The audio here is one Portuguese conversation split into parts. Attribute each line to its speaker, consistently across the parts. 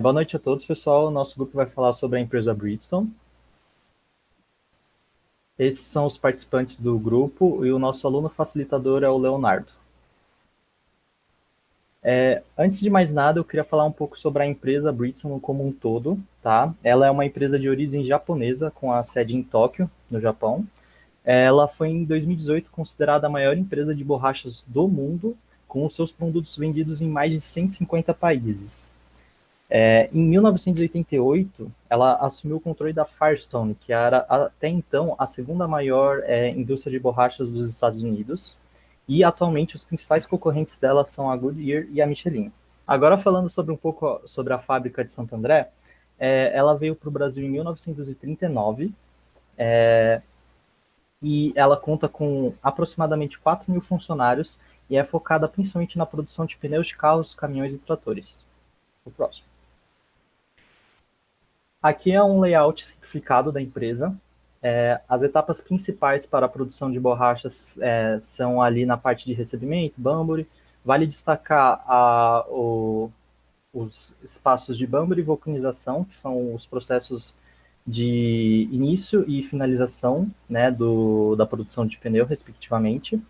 Speaker 1: Boa noite a todos, pessoal. Nosso grupo vai falar sobre a empresa Bridgestone. Esses são os participantes do grupo e o nosso aluno facilitador é o Leonardo. Antes de mais nada, eu queria falar um pouco sobre a empresa Bridgestone como um todo, tá? Ela é uma empresa de origem japonesa com a sede em Tóquio, no Japão. Ela foi em 2018 considerada a maior empresa de borrachas do mundo, com os seus produtos vendidos em mais de 150 países. Em 1988, ela assumiu o controle da Firestone, que era até então a segunda maior indústria de borrachas dos Estados Unidos, e atualmente os principais concorrentes dela são a Goodyear e a Michelin. Agora falando sobre um pouco sobre a fábrica de Santo André, ela veio para o Brasil em 1939 e ela conta com aproximadamente 4 mil funcionários e é focada principalmente na produção de pneus de carros, caminhões e tratores. O próximo. Aqui é um layout simplificado da empresa. As etapas principais para a produção de borrachas são ali na parte de recebimento, Banbury. Vale destacar os espaços de Banbury e vulcanização, que são os processos de início e finalização, né, da produção de pneu, respectivamente.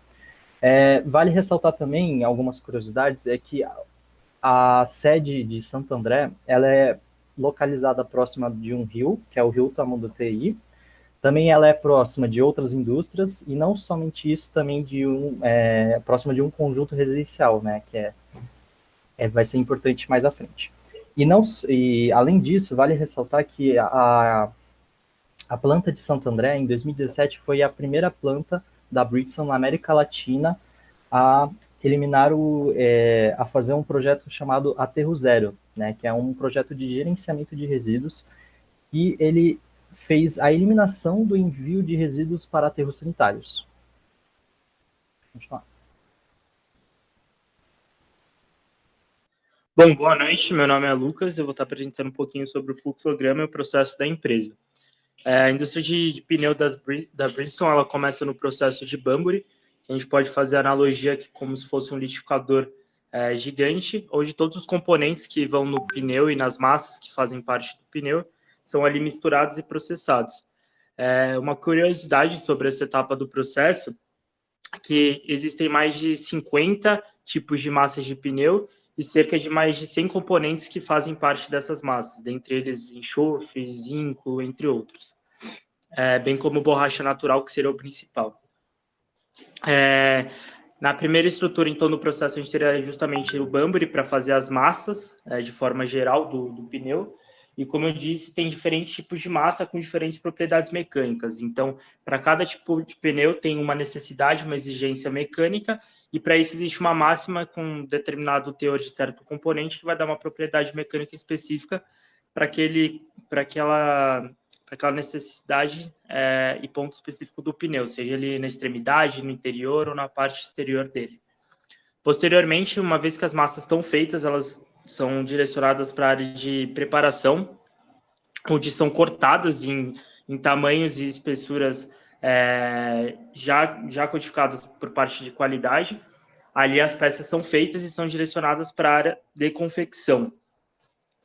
Speaker 1: Vale ressaltar também algumas curiosidades, é que a sede de Santo André, ela é localizada próxima de um rio, que é o Rio Tamanduateí. Também ela é próxima de outras indústrias e não somente isso, também próxima de um conjunto residencial, né, que vai ser importante mais à frente. E além disso, vale ressaltar que a planta de Santo André, em 2017, foi a primeira planta da Bridgestone na América Latina a eliminar a fazer um projeto chamado Aterro Zero, né, que é um projeto de gerenciamento de resíduos, e ele fez a eliminação do envio de resíduos para aterros sanitários. Vamos lá.
Speaker 2: Bom, boa noite, meu nome é Lucas, eu vou estar apresentando um pouquinho sobre o fluxograma e o processo da empresa. A indústria de pneu da Bridgestone, ela começa no processo de Banbury, que a gente pode fazer a analogia que como se fosse um liquidificador gigante, onde todos os componentes que vão no pneu e nas massas que fazem parte do pneu são ali misturados e processados. Uma curiosidade sobre essa etapa do processo é que existem mais de 50 tipos de massas de pneu e cerca de mais de 100 componentes que fazem parte dessas massas, dentre eles enxofre, zinco, entre outros. Bem como borracha natural, que seria o principal. Na primeira estrutura, então, do processo, a gente teria justamente o Banbury para fazer as massas, de forma geral, do pneu. E, como eu disse, tem diferentes tipos de massa com diferentes propriedades mecânicas. Então, para cada tipo de pneu tem uma necessidade, uma exigência mecânica, e para isso existe uma máxima com um determinado teor de certo componente que vai dar uma propriedade mecânica específica para aquela necessidade e ponto específico do pneu, seja ele na extremidade, no interior ou na parte exterior dele. Posteriormente, uma vez que as massas estão feitas, elas são direcionadas para a área de preparação, onde são cortadas em tamanhos e espessuras já codificadas por parte de qualidade. Ali as peças são feitas e são direcionadas para a área de confecção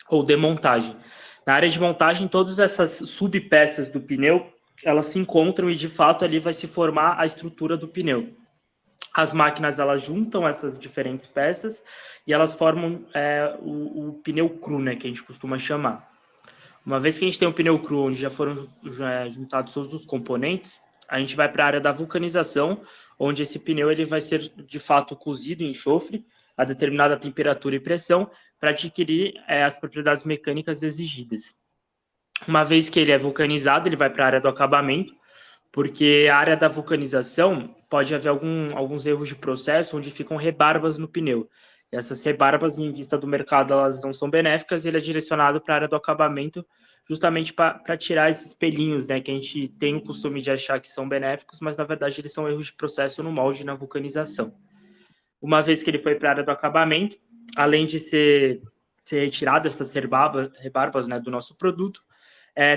Speaker 2: ou de montagem. Na área de montagem, todas essas subpeças do pneu, elas se encontram e, de fato, ali vai se formar a estrutura do pneu. As máquinas, elas juntam essas diferentes peças e elas formam o pneu cru, né, que a gente costuma chamar. Uma vez que a gente tem um pneu cru, onde já foram juntados todos os componentes, a gente vai para a área da vulcanização, onde esse pneu ele vai ser, de fato, cozido em enxofre a determinada temperatura e pressão para adquirir as propriedades mecânicas exigidas. Uma vez que ele é vulcanizado, ele vai para a área do acabamento, porque a área da vulcanização pode haver alguns erros de processo onde ficam rebarbas no pneu. E essas rebarbas, em vista do mercado, elas não são benéficas, e ele é direcionado para a área do acabamento justamente para tirar esses pelinhos, né, que a gente tem o costume de achar que são benéficos, mas na verdade eles são erros de processo no molde na vulcanização. Uma vez que ele foi para a área do acabamento, além de ser retirado essas rebarbas, né, do nosso produto,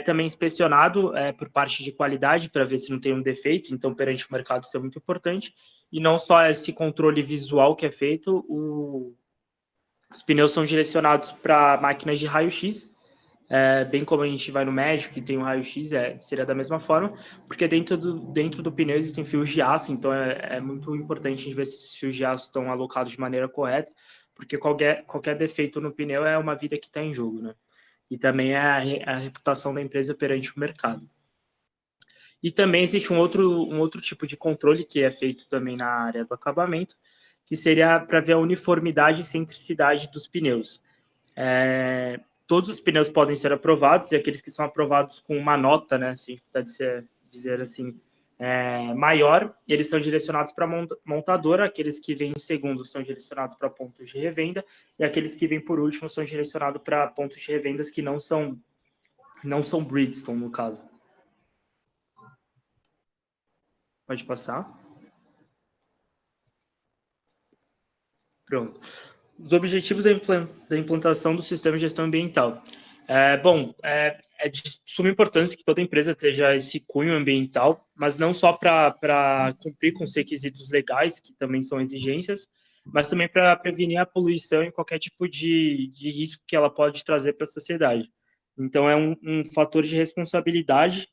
Speaker 2: também inspecionado por parte de qualidade para ver se não tem um defeito, então perante o mercado isso é muito importante, e não só esse controle visual que é feito, Os pneus são direcionados para máquinas de raio-x, bem como a gente vai no médico e tem um raio-x, seria da mesma forma, porque dentro do pneu existem fios de aço, então é muito importante a gente ver se esses fios de aço estão alocados de maneira correta, porque qualquer defeito no pneu é uma vida que está em jogo, né? E também é a reputação da empresa perante o mercado. E também existe um outro tipo de controle que é feito também na área do acabamento, que seria para ver a uniformidade e centricidade dos pneus. Todos os pneus podem ser aprovados, e aqueles que são aprovados com uma nota, né, se a gente puder dizer assim, maior, eles são direcionados para a montadora, aqueles que vêm em segundo são direcionados para pontos de revenda, e aqueles que vêm por último são direcionados para pontos de revendas que não são Bridgestone, no caso. Pode passar. Pronto. Os objetivos da implantação do sistema de gestão ambiental. É de suma importância que toda empresa tenha esse cunho ambiental, mas não só para cumprir com os requisitos legais, que também são exigências, mas também para prevenir a poluição e qualquer tipo de risco que ela pode trazer para a sociedade. Então, é um fator de responsabilidade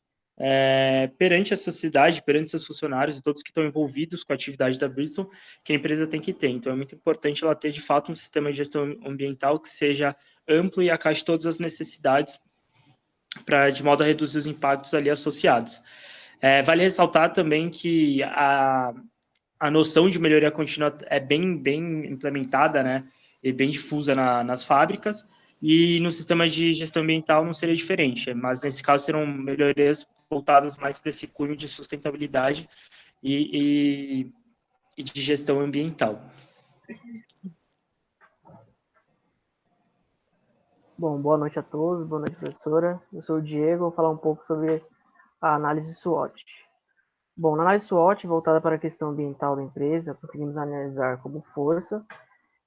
Speaker 2: perante a sociedade, perante seus funcionários e todos que estão envolvidos com a atividade da Bridgestone, que a empresa tem que ter. Então, é muito importante ela ter, de fato, um sistema de gestão ambiental que seja amplo e acate todas as necessidades de modo a reduzir os impactos ali associados. Vale ressaltar também que a noção de melhoria contínua é bem implementada, né, e bem difusa nas fábricas, e no sistema de gestão ambiental não seria diferente, mas nesse caso serão melhorias voltadas mais para esse cunho de sustentabilidade e de gestão ambiental.
Speaker 3: Bom, boa noite a todos, boa noite, professora. Eu sou o Diego, vou falar um pouco sobre a análise SWOT. Bom, na análise SWOT, voltada para a questão ambiental da empresa, conseguimos analisar como força,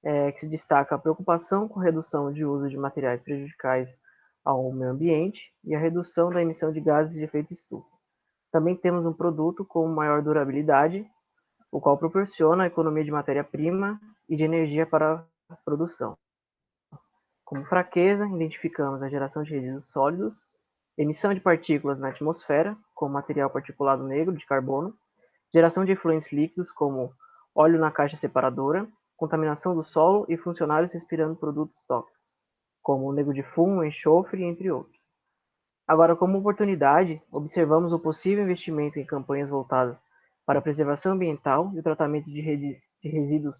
Speaker 3: que se destaca a preocupação com a redução de uso de materiais prejudiciais ao meio ambiente e a redução da emissão de gases de efeito estufa. Também temos um produto com maior durabilidade, o qual proporciona a economia de matéria-prima e de energia para a produção. Como fraqueza, identificamos a geração de resíduos sólidos, emissão de partículas na atmosfera, como material particulado negro de carbono, geração de efluentes líquidos, como óleo na caixa separadora, contaminação do solo e funcionários respirando produtos tóxicos, como o nego de fumo, enxofre, entre outros. Agora, como oportunidade, observamos o possível investimento em campanhas voltadas para a preservação ambiental e o tratamento de resíduos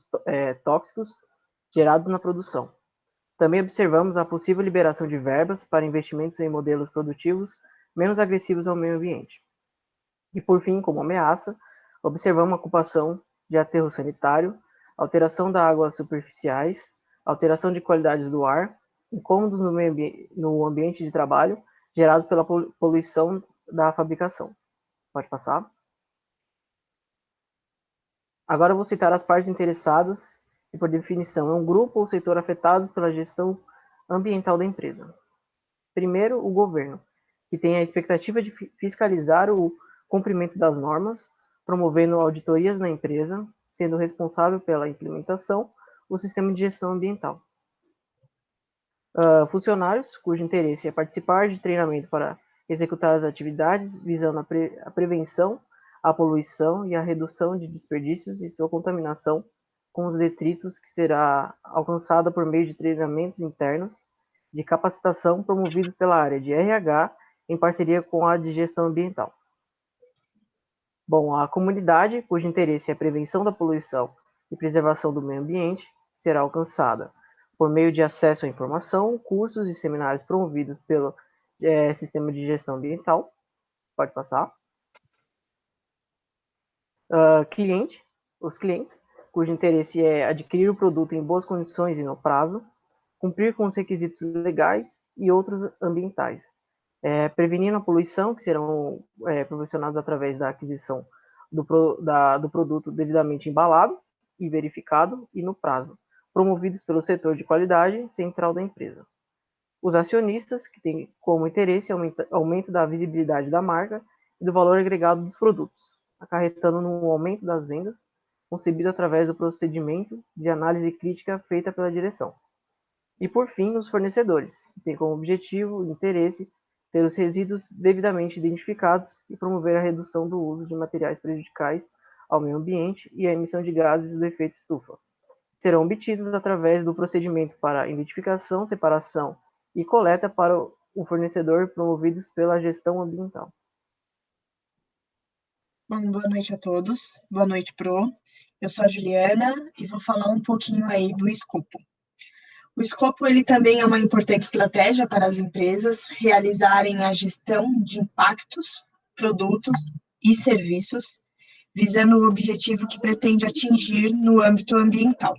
Speaker 3: tóxicos gerados na produção. Também observamos a possível liberação de verbas para investimentos em modelos produtivos menos agressivos ao meio ambiente. E, por fim, como ameaça, observamos a ocupação de aterro sanitário, alteração das águas superficiais, alteração de qualidade do ar, incômodos no ambiente de trabalho gerados pela poluição da fabricação. Pode passar. Agora eu vou citar as partes interessadas e, por definição, é um grupo ou setor afetado pela gestão ambiental da empresa. Primeiro, o governo, que tem a expectativa de fiscalizar o cumprimento das normas, promovendo auditorias na empresa, sendo responsável pela implementação do sistema de gestão ambiental. Funcionários, cujo interesse é participar de treinamento para executar as atividades visando a prevenção, a poluição e a redução de desperdícios e sua contaminação com os detritos, que será alcançada por meio de treinamentos internos de capacitação promovidos pela área de RH em parceria com a de gestão ambiental. Bom, a comunidade, cujo interesse é a prevenção da poluição e preservação do meio ambiente, será alcançada por meio de acesso à informação, cursos e seminários promovidos pelo Sistema de Gestão Ambiental. Pode passar. Os clientes, cujo interesse é adquirir o produto em boas condições e no prazo, cumprir com os requisitos legais e outros ambientais, prevenindo a poluição, que serão proporcionados através da aquisição do produto devidamente embalado e verificado e no prazo, promovidos pelo setor de qualidade central da empresa. Os acionistas, que têm como interesse aumento da visibilidade da marca e do valor agregado dos produtos, acarretando no aumento das vendas, concebido através do procedimento de análise crítica feita pela direção. E, por fim, os fornecedores, que têm como objetivo e interesse ter os resíduos devidamente identificados e promover a redução do uso de materiais prejudiciais ao meio ambiente e a emissão de gases do efeito estufa. Serão obtidos através do procedimento para identificação, separação e coleta para o fornecedor promovidos pela gestão ambiental.
Speaker 4: Bom, boa noite a todos. Boa noite, Pro. Eu sou a Juliana e vou falar um pouquinho aí do escopo. O escopo, ele também é uma importante estratégia para as empresas realizarem a gestão de impactos, produtos e serviços, visando o objetivo que pretende atingir no âmbito ambiental.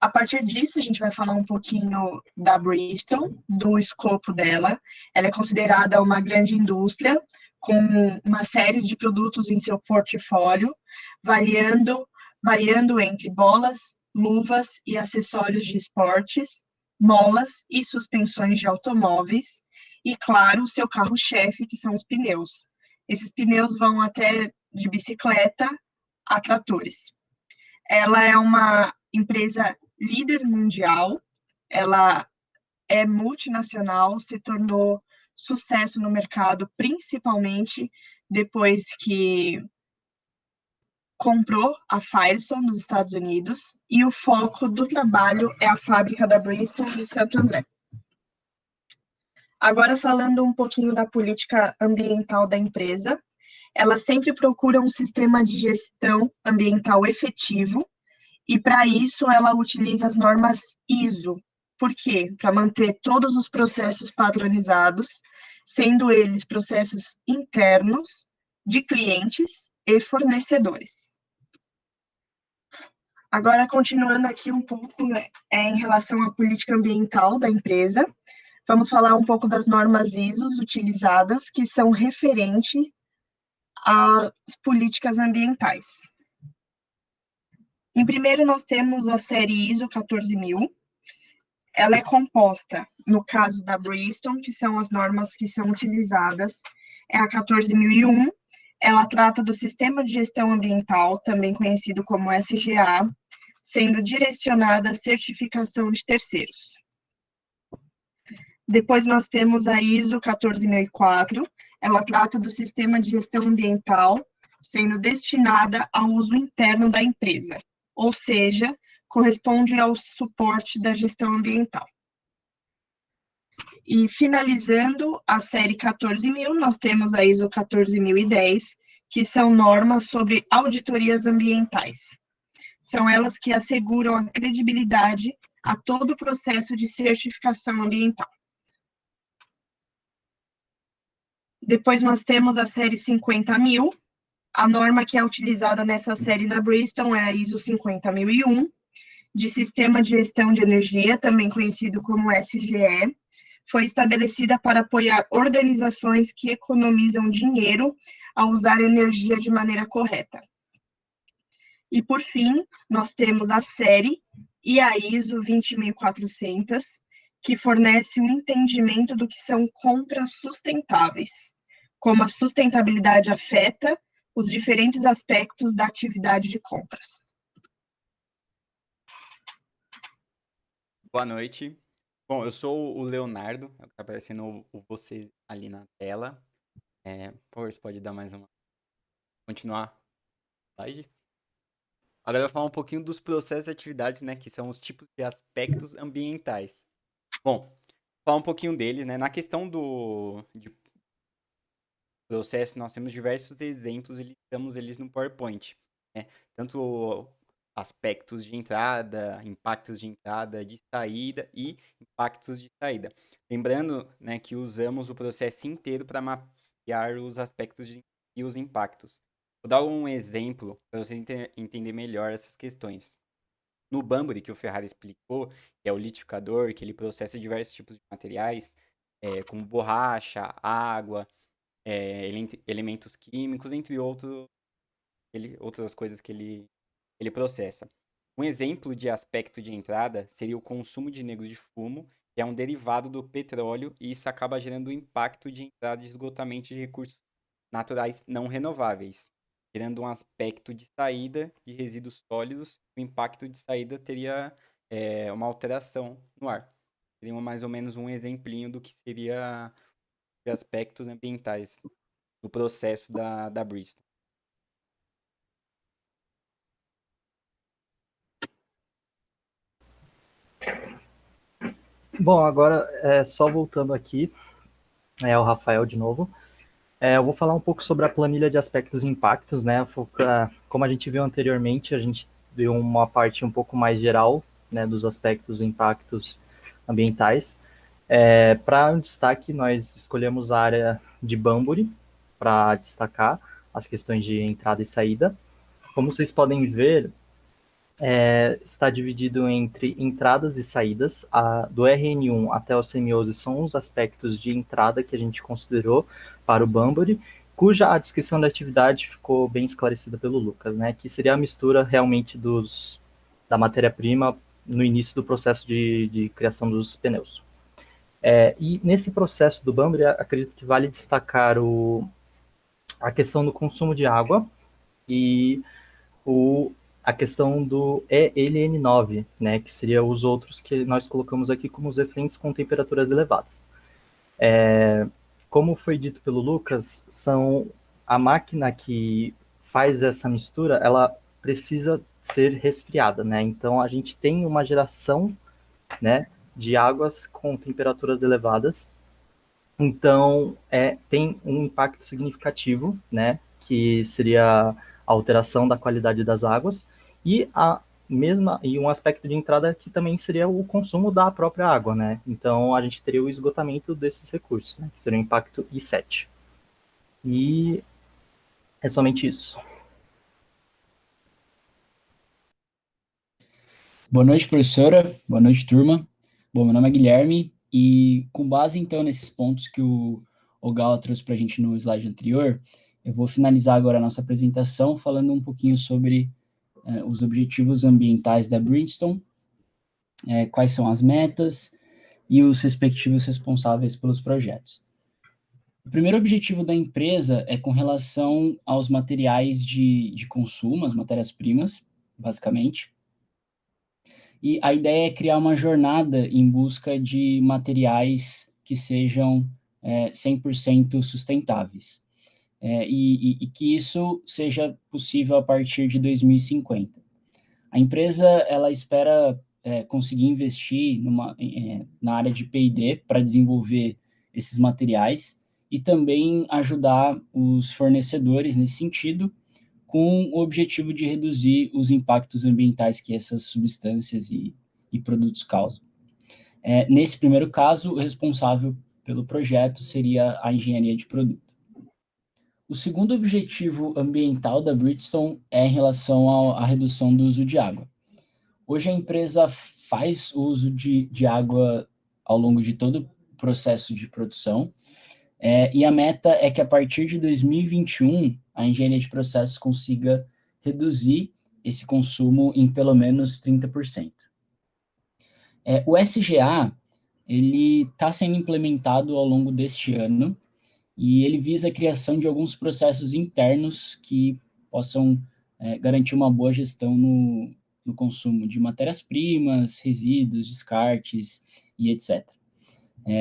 Speaker 4: A partir disso, a gente vai falar um pouquinho da Bristol, do escopo dela. Ela é considerada uma grande indústria, com uma série de produtos em seu portfólio, variando entre bolas, luvas e acessórios de esportes, molas e suspensões de automóveis, e, claro, o seu carro-chefe, que são os pneus. Esses pneus vão até de bicicleta a tratores. Ela é uma empresa líder mundial, ela é multinacional, se tornou sucesso no mercado, principalmente depois que comprou a Firestone nos Estados Unidos, e o foco do trabalho é a fábrica da Bristol de Santo André. Agora, falando um pouquinho da política ambiental da empresa, ela sempre procura um sistema de gestão ambiental efetivo, e para isso ela utiliza as normas ISO. Por quê? Para manter todos os processos padronizados, sendo eles processos internos, de clientes e fornecedores. Agora, continuando aqui um pouco em relação à política ambiental da empresa, vamos falar um pouco das normas ISO utilizadas, que são referentes às políticas ambientais. Em primeiro, nós temos a série ISO 14000. Ela é composta, no caso da Bristol, que são as normas que são utilizadas, é a 14001. Ela trata do Sistema de Gestão Ambiental, também conhecido como SGA, sendo direcionada à certificação de terceiros. Depois nós temos a ISO 14004. Ela trata do Sistema de Gestão Ambiental, sendo destinada ao uso interno da empresa, ou seja, corresponde ao suporte da gestão ambiental. E finalizando a série 14000, nós temos a ISO 14010, que são normas sobre auditorias ambientais. São elas que asseguram a credibilidade a todo o processo de certificação ambiental. Depois nós temos a série 50000. A norma que é utilizada nessa série na Bristol é a ISO 50001, de Sistema de Gestão de Energia, também conhecido como SGE, foi estabelecida para apoiar organizações que economizam dinheiro ao usar energia de maneira correta. E, por fim, nós temos a série e a ISO 20400, que fornece um entendimento do que são compras sustentáveis, como a sustentabilidade afeta os diferentes aspectos da atividade de compras.
Speaker 5: Boa noite. Bom, eu sou o Leonardo, tá aparecendo você ali na tela. Por favor, você pode dar mais uma. Continuar a slide. Agora eu vou falar um pouquinho dos processos e atividades, né, que são os tipos de aspectos ambientais. Bom, falar um pouquinho deles, né, na questão de processo, nós temos diversos exemplos e listamos eles no PowerPoint, né, tanto aspectos de entrada, impactos de entrada, de saída e impactos de saída. Lembrando, né, que usamos o processo inteiro para mapear os aspectos e os impactos. Vou dar um exemplo para você entender melhor essas questões. No Banbury, que o Ferrari explicou, que é o litificador, que ele processa diversos tipos de materiais, como borracha, água, elementos químicos, entre outras coisas que ele processa. Um exemplo de aspecto de entrada seria o consumo de negro de fumo, que é um derivado do petróleo, e isso acaba gerando um impacto de entrada de esgotamento de recursos naturais não renováveis, gerando um aspecto de saída de resíduos sólidos. O impacto de saída teria uma alteração no ar. Seria mais ou menos um exemplinho do que seria de aspectos ambientais no processo da Bristol.
Speaker 1: Bom, agora, só voltando aqui, o Rafael de novo. Eu vou falar um pouco sobre a planilha de aspectos e impactos, né? Como a gente viu anteriormente, a gente deu uma parte um pouco mais geral, né, dos aspectos e impactos ambientais. Para um destaque, nós escolhemos a área de Banbury para destacar as questões de entrada e saída. Como vocês podem ver, está dividido entre entradas e saídas. Do RN1 até o semiose são os aspectos de entrada que a gente considerou para o Banbury, cuja a descrição da atividade ficou bem esclarecida pelo Lucas, né? Que seria a mistura realmente da matéria-prima no início do processo de criação dos pneus. E nesse processo do Banbury, acredito que vale destacar a questão do consumo de água e a questão do ELN9, né, que seria os outros que nós colocamos aqui como os efluentes com temperaturas elevadas. Como foi dito pelo Lucas, a máquina que faz essa mistura, ela precisa ser resfriada, né? Então a gente tem uma geração, né, de águas com temperaturas elevadas. Então tem um impacto significativo, né, que seria a alteração da qualidade das águas e um aspecto de entrada que também seria o consumo da própria água, né? Então a gente teria o esgotamento desses recursos, né, que seria o impacto I7. E é somente isso.
Speaker 6: Boa noite, professora. Boa noite, turma. Bom, meu nome é Guilherme e com base, então, nesses pontos que o Gala trouxe para a gente no slide anterior, eu vou finalizar agora a nossa apresentação falando um pouquinho sobre os objetivos ambientais da Bridgestone, quais são as metas e os respectivos responsáveis pelos projetos. O primeiro objetivo da empresa é com relação aos materiais de consumo, as matérias-primas, basicamente. E a ideia é criar uma jornada em busca de materiais que sejam 100% sustentáveis. E que isso seja possível a partir de 2050. A empresa ela espera conseguir investir na área de P&D para desenvolver esses materiais e também ajudar os fornecedores nesse sentido, com o objetivo de reduzir os impactos ambientais que essas substâncias e produtos causam. Nesse primeiro caso, o responsável pelo projeto seria a engenharia de produto. O segundo objetivo ambiental da Bridgestone é em relação à redução do uso de água. Hoje a empresa faz uso de água ao longo de todo o processo de produção, e a meta é que a partir de 2021 a engenharia de processos consiga reduzir esse consumo em pelo menos 30%. O SGA ele está sendo implementado ao longo deste ano e ele visa a criação de alguns processos internos que possam garantir uma boa gestão no consumo de matérias-primas, resíduos, descartes e etc.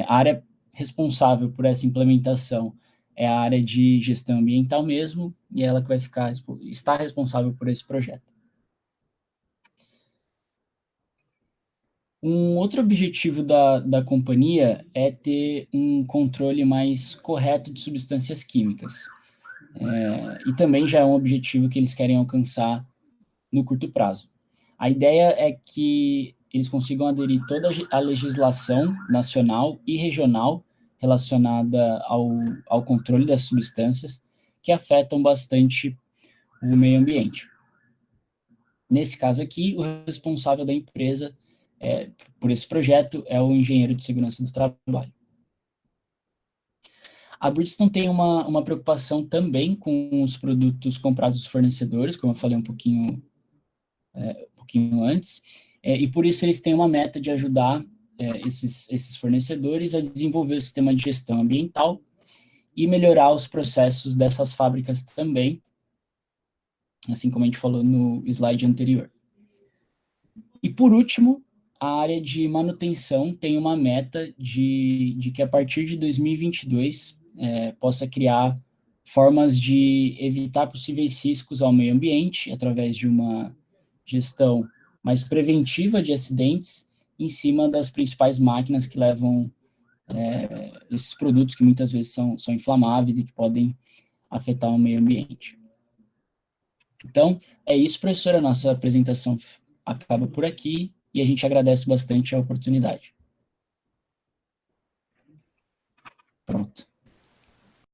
Speaker 6: A área responsável por essa implementação é a área de gestão ambiental mesmo, e ela que vai está responsável por esse projeto. Um outro objetivo da companhia é ter um controle mais correto de substâncias químicas. E também já é um objetivo que eles querem alcançar no curto prazo. A ideia é que eles consigam aderir toda a legislação nacional e regional relacionada ao controle das substâncias que afetam bastante o meio ambiente. Nesse caso aqui, o responsável da empresa por esse projeto é o engenheiro de segurança do trabalho. A Bridgestone tem uma preocupação também com os produtos comprados dos fornecedores, como eu falei um pouquinho antes, e por isso eles têm uma meta de ajudar esses fornecedores a desenvolver o sistema de gestão ambiental e melhorar os processos dessas fábricas também, assim como a gente falou no slide anterior. E por último, a área de manutenção tem uma meta de que a partir de 2022 possa criar formas de evitar possíveis riscos ao meio ambiente através de uma gestão mais preventiva de acidentes em cima das principais máquinas que levam esses produtos que muitas vezes são inflamáveis e que podem afetar o meio ambiente. Então, é isso, professora. Nossa apresentação acaba por aqui e a gente agradece bastante a oportunidade. Pronto.